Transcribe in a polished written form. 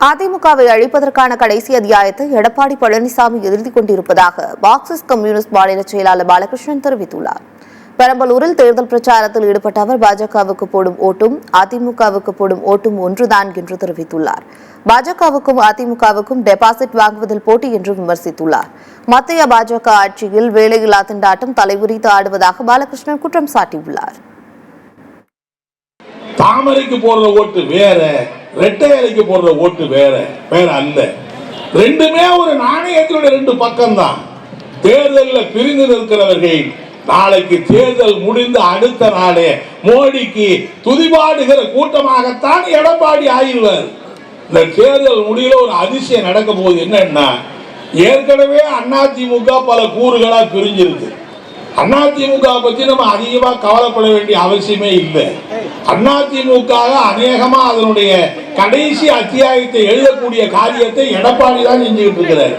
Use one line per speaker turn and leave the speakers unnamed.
அதிமுகவை அழிப்பதற்கான கடைசி அத்தியாயத்தை எடப்பாடி பழனிசாமி எழுதிக் கொண்டிருப்பதாக மார்க்சிஸ்ட் கம்யூனிஸ்ட் மாநில செயலாளர் பாலகிருஷ்ணன் தெரிவித்துள்ளார். பெரம்பலூரில் தேர்தல் பிரச்சாரத்தில் ஈடுபட்ட அவர் பாஜகவுக்கு போடும் ஓட்டும் அதிமுகவுக்கு போடும் ஓட்டும் ஒன்றுதான் என்று தெரிவித்துள்ளார். பாஜகவுக்கும் அதிமுகவுக்கும் டெபாசிட் வாங்குவதில் போட்டி என்று விமர்சித்துள்ளார். மத்திய பாஜக ஆட்சியில் வேலையில்லா திண்டாட்டம் தலைவிரித்து ஆடுவதாக பாலகிருஷ்ணன் குற்றம் சாட்டியுள்ளார்.
தாமரைக்கு போடுற ஓட்டு வேற, ரெட்டை இலைக்கு போடுற ஓட்டு வேற வேற அல்ல. ரெண்டுமே ஒரு நாணயத்தினுடைய ரெண்டு பக்கம் தான். தேர்தலில் பிரிந்து நிற்கிறவர்கள் நாளைக்கு தேர்தல் முடிந்த அடுத்த நாளே மோடிக்கு துதிபாடுகிற கூட்டமாகத்தான் எடப்பாடி ஆகிடுவார். இந்த தேர்தல் முடியல ஒரு அதிசயம் நடக்க போகுது. என்னன்னா, ஏற்கனவே அதிமுக பல கூறுகளா பிரிஞ்சிருக்கு. அதிமுக பத்தி நம்ம அதிகமா கவலைப்பட வேண்டிய அவசியமே இல்லை. அதிமுக அநேகமா அதனுடைய கடைசி அத்தியாயத்தை எழுதக்கூடிய காரியத்தை எடப்பாடி தான் செஞ்சுக்கிட்டு இருக்கிறார்.